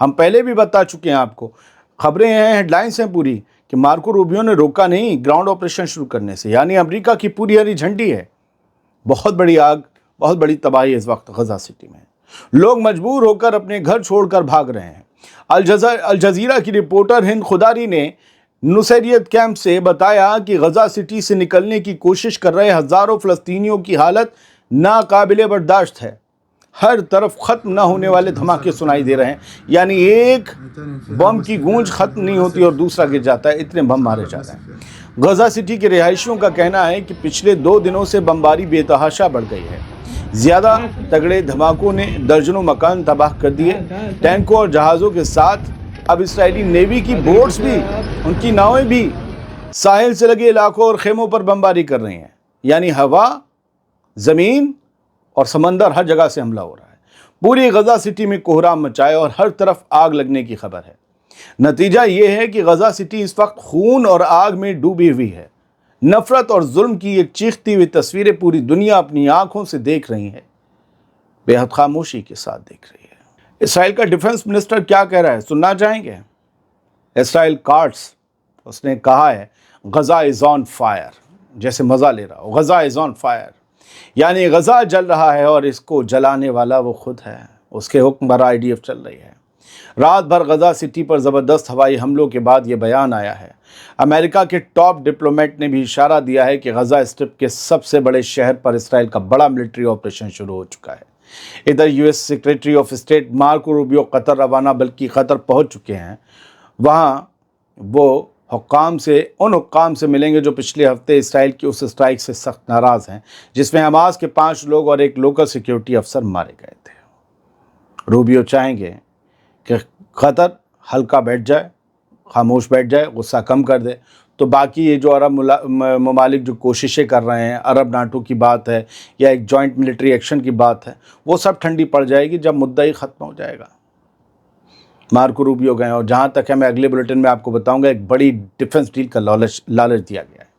ہم پہلے بھی بتا چکے ہیں آپ کو، خبریں ہیں، ہیڈ لائنز ہیں پوری کہ مارکو روبیو نے روکا نہیں گراؤنڈ آپریشن شروع کرنے سے، یعنی امریکہ کی پوری ہری جھنڈی ہے۔ بہت بڑی آگ، بہت بڑی تباہی اس وقت غزہ سٹی میں، لوگ مجبور ہو کر اپنے گھر چھوڑ کر بھاگ رہے ہیں۔ الجزیرہ کی رپورٹر ہند خداری نے نصیریت کیمپ سے بتایا کہ غزہ سٹی سے نکلنے کی کوشش کر رہے ہزاروں فلسطینیوں کی حالت ناقابل برداشت ہے۔ ہر طرف ختم نہ ہونے والے دھماکے سنائی دے رہے ہیں، یعنی ایک بم کی گونج ختم نہیں ہوتی اور دوسرا گر جاتا ہے، اتنے بم مارے جا رہے ہیں۔ غزہ سٹی کے رہائشیوں کا کہنا ہے کہ پچھلے 2 دنوں سے بمباری بے تحاشا بڑھ گئی ہے۔ زیادہ تگڑے دھماکوں نے درجنوں مکان تباہ کر دیے۔ ٹینکوں اور جہازوں کے ساتھ اب اسرائیلی نیوی کی بوٹس بھی، ان کی ناویں بھی ساحل سے لگے علاقوں اور خیموں پر بمباری کر رہی ہیں، یعنی ہوا، زمین اور سمندر، ہر جگہ سے حملہ ہو رہا ہے۔ پوری غزہ سٹی میں کوہرام مچائے اور ہر طرف آگ لگنے کی خبر ہے۔ نتیجہ یہ ہے کہ غزہ سٹی اس وقت خون اور آگ میں ڈوبی ہوئی ہے۔ نفرت اور ظلم کی ایک چیختی ہوئی تصویریں پوری دنیا اپنی آنکھوں سے دیکھ رہی ہے، بے حد خاموشی کے ساتھ دیکھ رہی ہے۔ اسرائیل کا ڈیفنس منسٹر کیا کہہ رہا ہے، سننا چاہیں گے؟ اسرائیل کارٹس، اس نے کہا ہے غزہ از آن فائر، جیسے مزہ لے رہا ہو، غزہ از آن فائر، یعنی غزہ جل رہا ہے اور اس کو جلانے والا وہ خود ہے، اس کے حکم پر IDF چل رہی ہے۔ رات بھر غزہ سٹی پر زبردست ہوائی حملوں کے بعد یہ بیان آیا ہے۔ امریکہ کے ٹاپ ڈپلومیٹ نے بھی اشارہ دیا ہے کہ غزہ اسٹرپ کے سب سے بڑے شہر پر اسرائیل کا بڑا ملٹری آپریشن شروع ہو چکا ہے۔ ادھر US secretary of state Marco Rubio Qatar روانہ، بلکہ قطر پہنچ چکے ہیں۔ وہاں وہ ان حکام سے ملیں گے جو پچھلے ہفتے اسرائیل کی اس اسٹرائیک سے سخت ناراض ہیں، جس میں حماس کے 5 لوگ اور ایک لوکل سیکیورٹی افسر مارے گئے تھے۔ روبیو چاہیں گے کہ قطر ہلکا بیٹھ جائے، خاموش بیٹھ جائے، غصہ کم کر دے، تو باقی یہ جو عرب ممالک جو کوششیں کر رہے ہیں، عرب ناٹو کی بات ہے یا ایک جوائنٹ ملٹری ایکشن کی بات ہے، وہ سب ٹھنڈی پڑ جائے گی جب مدعا ہی ختم ہو جائے گا۔ مارکو روبیو گئے، اور جہاں تک ہے میں اگلے بلیٹن میں آپ کو بتاؤں گا، ایک بڑی ڈیفنس ڈیل کا لالچ دیا گیا ہے۔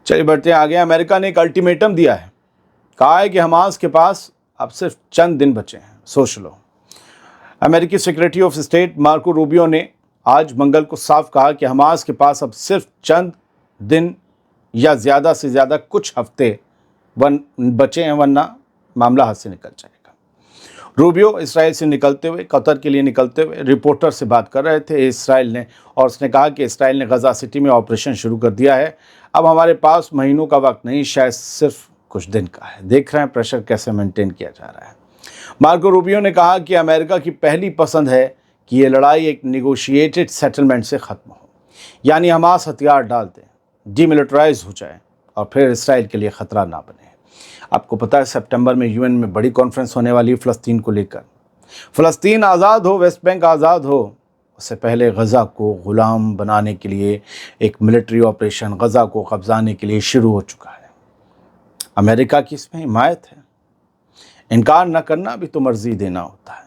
چلیے بڑھتے ہیں آگے۔ امریکہ نے ایک الٹیمیٹم دیا ہے، کہا ہے کہ حماس کے پاس اب صرف چند دن بچے ہیں، سوچ لو۔ امریکی secretary of state Marco Rubio نے آج منگل کو صاف کہا کہ حماس کے پاس اب صرف چند دن یا زیادہ سے زیادہ کچھ ہفتے بچے ہیں، ورنہ معاملہ ہاتھ سے نکل جائے گا۔ روبیو اسرائیل سے نکلتے ہوئے، قطر کے لیے نکلتے ہوئے رپورٹر سے بات کر رہے تھے اسرائیل نے، اور اس نے کہا کہ اسرائیل نے غزہ سٹی میں آپریشن شروع کر دیا ہے۔ اب ہمارے پاس مہینوں کا وقت نہیں، شاید صرف کچھ دن کا ہے۔ دیکھ رہے ہیں پریشر کیسے مینٹین کیا جا رہا ہے۔ مارکو روبیو نے کہا کہ امریکہ کی پہلی پسند ہے کہ یہ لڑائی ایک نیگوشیٹڈ سیٹلمنٹ سے ختم ہو، یعنی حماس ہتھیار ڈال دیں، ڈی ملٹرائز ہو جائے اور پھر اسرائیل کے لیے خطرہ نہ بنے۔ آپ کو پتہ ہے سپٹمبر میں UN میں بڑی کانفرنس ہونے والی ہے فلسطین کو لے کر۔ فلسطین آزاد ہو، ویسٹ بینک آزاد ہو، اس سے پہلے غزہ کو غلام بنانے کے لیے ایک ملٹری آپریشن غزہ کو قبضانے کے لیے شروع ہو چکا ہے۔ امریکہ کی اس میں حمایت ہے، انکار نہ کرنا بھی تو مرضی دینا ہوتا ہے۔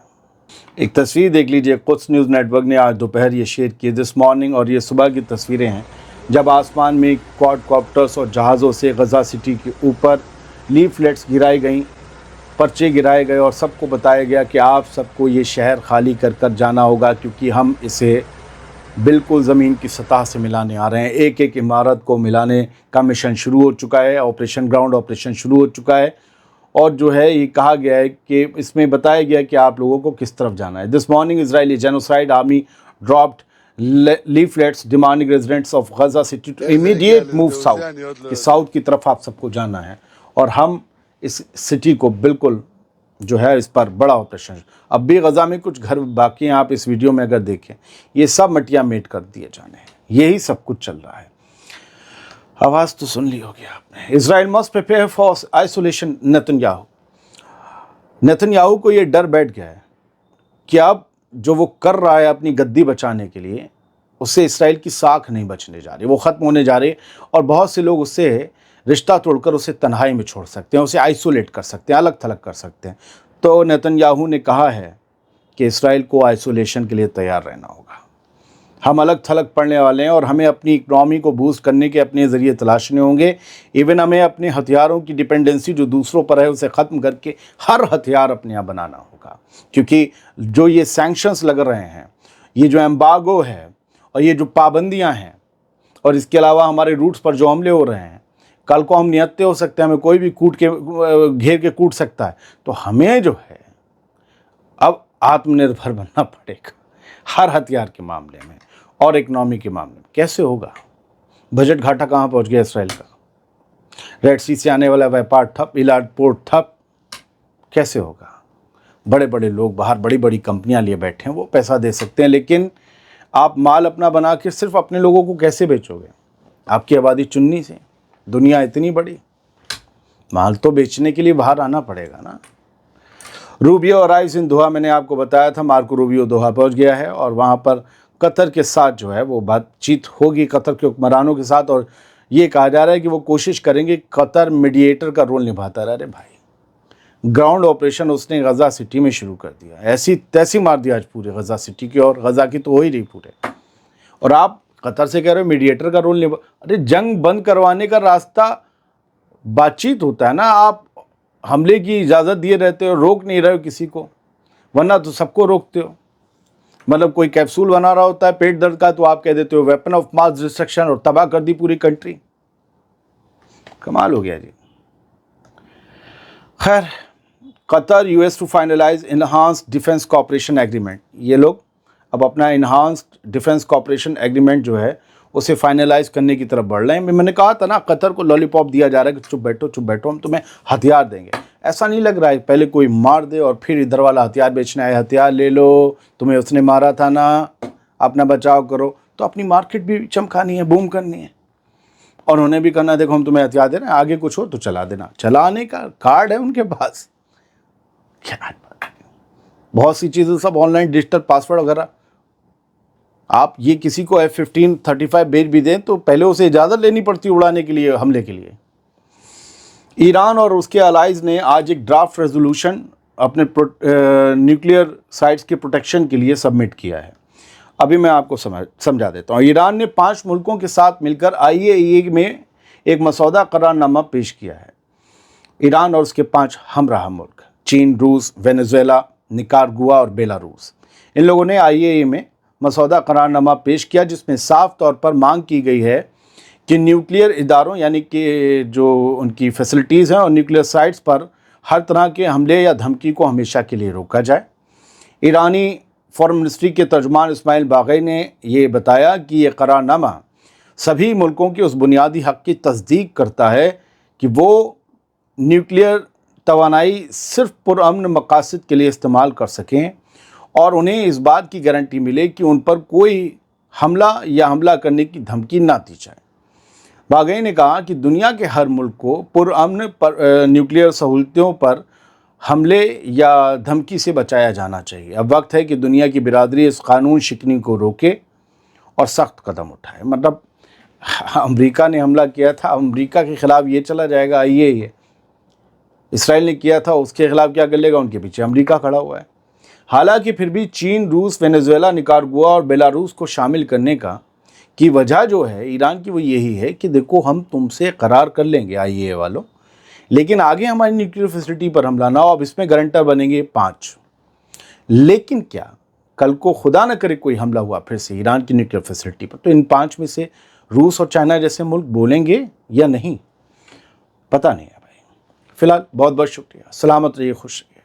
ایک تصویر دیکھ لیجئے، قدس نیوز نیٹ ورک نے آج دوپہر یہ شیئر کی دس مارننگ، اور یہ صبح کی تصویریں ہیں جب آسمان میں کوڈ کاپٹرز اور جہازوں سے غزہ سٹی کے اوپر لیفلیٹس گرائی گئیں، پرچے گرائے گئے، اور سب کو بتایا گیا کہ آپ سب کو یہ شہر خالی کر کر جانا ہوگا، کیونکہ ہم اسے بالکل زمین کی سطح سے ملانے آ رہے ہیں۔ ایک ایک عمارت کو ملانے کا مشن شروع ہو چکا ہے، گراؤنڈ آپریشن شروع ہو چکا ہے، اور جو ہے یہ کہا گیا ہے کہ اس میں بتایا گیا کہ آپ لوگوں کو کس طرف جانا ہے۔ This morning Israeli genocide army dropped leaflets demanding residents of Gaza city to immediate move south, کہ ساؤتھ کی طرف آپ سب کو جانا ہے، اور ہم اس سٹی کو بالکل جو ہے اس پر بڑا آپریشن۔ اب بھی غزہ میں کچھ گھر باقی ہیں، آپ اس ویڈیو میں اگر دیکھیں، یہ سب مٹیاں میٹ کر دیے جانے ہیں، یہی سب کچھ چل رہا ہے۔ آواز تو سن لی ہوگی آپ نے۔ اسرائیل must prepare for isolation Netanyahu کو یہ ڈر بیٹھ گیا ہے کہ اب جو وہ کر رہا ہے اپنی گدی بچانے کے لیے، اس سے اسرائیل کی ساکھ نہیں بچنے جا رہی، وہ ختم ہونے جا رہی، اور بہت سے لوگ اس سے رشتہ توڑ کر اسے تنہائی میں چھوڑ سکتے ہیں، اسے آئسولیٹ کر سکتے ہیں، الگ تھلگ کر سکتے ہیں۔ تو نتنیاہو نے کہا ہے کہ اسرائیل کو آئسولیشن کے لیے تیار رہنا ہوگا، ہم الگ تھلگ پڑنے والے ہیں، اور ہمیں اپنی اکنامی کو بوسٹ کرنے کے اپنے ذریعے تلاشنے ہوں گے۔ ایون ہمیں اپنے ہتھیاروں کی ڈیپینڈنسی جو دوسروں پر ہے اسے ختم کر کے ہر ہتھیار اپنے یہاں بنانا ہوگا، کیونکہ جو یہ سینکشنز لگ رہے ہیں، یہ جو ایمبارگو ہے اور یہ جو پابندیاں ہیں اور اس کے علاوہ ہمارے روٹس پر جو حملے ہو رہے ہیں، کل کو ہم نہتے ہو سکتے ہیں، ہمیں کوئی بھی گھیر کے کوٹ سکتا ہے، تو ہمیں جو ہے اب آتم نربھر بننا پڑے گا ہر ہتھیار کے معاملے میں اور اکنامی کے معاملے میں۔ کیسے ہوگا؟ بجٹ گھاٹا کہاں پہنچ گیا اسرائیل کا، ریڈ سی سے آنے والا ویپار ٹھپ، ایلاد پورٹ ٹھپ، کیسے ہوگا؟ بڑے بڑے لوگ باہر بڑی بڑی کمپنیاں لیے بیٹھے ہیں، وہ پیسہ دے سکتے ہیں، لیکن آپ مال اپنا بنا کے صرف اپنے لوگوں کو کیسے بیچو گے؟ آپ کی آبادی چننی سے، دنیا اتنی بڑی، مال تو بیچنے کے لیے باہر آنا پڑے گا نا۔ روبیو اور رائس ان دوحہ، میں نے آپ کو بتایا تھا مارکو روبیو دوحہ پہنچ گیا ہے اور وہاں پر قطر کے ساتھ جو ہے وہ بات چیت ہوگی، قطر کے حکمرانوں کے ساتھ، اور یہ کہا جا رہا ہے کہ وہ کوشش کریں گے قطر میڈیٹر کا رول نبھاتا رہے۔ بھائی گراؤنڈ آپریشن اس نے غزہ سٹی میں شروع کر دیا، ایسی تیسی مار دیا آج پورے غزہ سٹی کی، اور غزہ کی تو ہو ہی رہی پورے، اور آپ قطر سے کہہ رہے ہو میڈیٹر کا رول نبھا۔ ارے جنگ بند کروانے کا راستہ بات چیت ہوتا ہے نا، آپ حملے کی اجازت دیے رہتے ہو، روک نہیں رہے ہو کسی کو، ورنہ تو سب کو روکتے ہو۔ مطلب کوئی کیپسول بنا رہا ہوتا ہے پیٹ درد کا تو آپ کہہ دیتے ہو ویپن آف ماس ڈسٹرکشن، اور تباہ کر دی پوری کنٹری۔ کمال ہو گیا جی۔ خیر، Qatar U S to finalise enhanced defence cooperation agreement, یہ لوگ اب اپنا انہانسڈ ڈیفنس کوآپریشن ایگریمنٹ جو ہے اسے فائنلائز کرنے کی طرف بڑھ رہے ہیں۔ میں نے کہا تھا نا قطر کو لالی پاپ دیا جا رہا ہے کہ چپ بیٹھو ہم تمہیں ہتھیار دیں گے۔ ایسا نہیں لگ رہا ہے پہلے کوئی مار دے اور پھر ادھر والا ہتھیار بیچنا ہے، ہتھیار لے لو، تمہیں اس نے مارا تھا نا، اپنا بچاؤ کرو، تو اپنی مارکیٹ بھی چمکانی ہے، بوم کرنی ہے، اور انہیں بھی کرنا دیکھو ہم تمہیں ہتھیار دے رہے ہیں، آگے کچھ ہو تو چلا دینا، چلانے کا کارڈ ہے ان کے پاس۔ کیا بہت سی چیزیں سب آن لائن، ڈیجیٹل پاسورڈ وغیرہ، آپ یہ کسی کو F-15-35 بیچ بھی دیں تو پہلے اسے اجازت لینی پڑتی اڑانے کے لیے، حملے کے لیے۔ ایران اور اس کے الائز نے آج ایک ڈرافٹ ریزولوشن اپنے نیوکلیئر سائٹس کے پروٹیکشن کے لیے سبمٹ کیا ہے۔ ابھی میں آپ کو سمجھا دیتا ہوں۔ ایران نے 5 ملکوں کے ساتھ مل کر IAEA میں ایک مسودہ قرار نامہ پیش کیا ہے۔ ایران اور اس کے 5 ہمراہ ملک، چین، روس، وینزویلا، نکارگوا اور بیلاروس، ان لوگوں نے IAEA میں مسودہ قرار نامہ پیش کیا، جس میں صاف طور پر مانگ کی گئی ہے کہ نیوکلیئر اداروں یعنی کہ جو ان کی فیسلٹیز ہیں اور نیوکلیئر سائٹس پر ہر طرح کے حملے یا دھمکی کو ہمیشہ کے لیے روکا جائے۔ ایرانی فارن منسٹری کے ترجمان اسماعیل باغی نے یہ بتایا کہ یہ قرار نامہ سبھی ملکوں کے اس بنیادی حق کی تصدیق کرتا ہے کہ وہ نیوکلیئر توانائی صرف پرامن مقاصد کے لیے استعمال کر سکیں، اور انہیں اس بات کی گارنٹی ملے کہ ان پر کوئی حملہ یا حملہ کرنے کی دھمکی نہ دی جائے۔ باغی نے کہا کہ دنیا کے ہر ملک کو پرامن نیوکلیئر سہولتوں پر حملے یا دھمکی سے بچایا جانا چاہیے۔ اب وقت ہے کہ دنیا کی برادری اس قانون شکنی کو روکے اور سخت قدم اٹھائے۔ مطلب امریکہ نے حملہ کیا تھا، امریکہ کے خلاف یہ چلا جائے گا یہ اسرائیل نے کیا تھا اس کے خلاف کیا کر لے گا، ان کے پیچھے امریکہ کھڑا ہوا ہے۔ حالانکہ پھر بھی چین، روس، وینزویلا، نکارگوا اور بیلاروس کو شامل کرنے کی وجہ جو ہے ایران کی وہ یہی ہے کہ دیکھو ہم تم سے قرار کر لیں گے IAEA والوں، لیکن آگے ہماری نیوکلیئر فیسلٹی پر حملہ نہ ہو۔ اب اس میں گارنٹر بنیں گے 5، لیکن کیا کل کو خدا نہ کرے کوئی حملہ ہوا پھر سے ایران کی نیوکلیئر فیسلٹی پر، تو ان 5 میں سے روس اور چائنا جیسے ملک بولیں گے یا نہیں، پتہ نہیں ہے بھائی۔ فی الحال بہت بہت شکریہ، سلامت رہیے، خوش رہیے۔